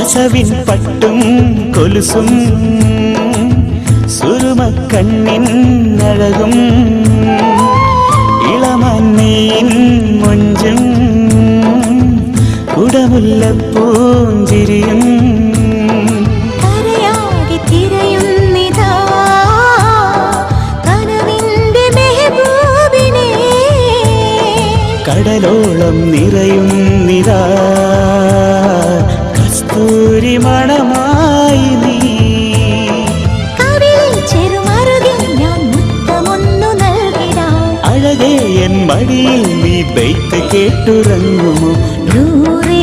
കസവിൻ പട്ടും കൊലുസും സുറുമക്കണ്ണിൻ അഴകും ഇളമന്നീൻ മൊഞ്ചും കുടമുല്ലപ്പൂഞ്ചിരിയും കരയാകെ തിരയുന്നിതാ കനവിന്റെ മെഹബൂബിനെ കടലോളം നിറയുന്നിതാ കസ്തൂരി മണമായി നീ കവിളിൽ ചെറുമറുകിൽ ഞാൻ മുത്തമൊന്നു നൽകിടാം അഴകേ എൻ മടിയിൽ നീ ബെയ്ത്ത് കേട്ടുറങ്ങുമോ നൂറേ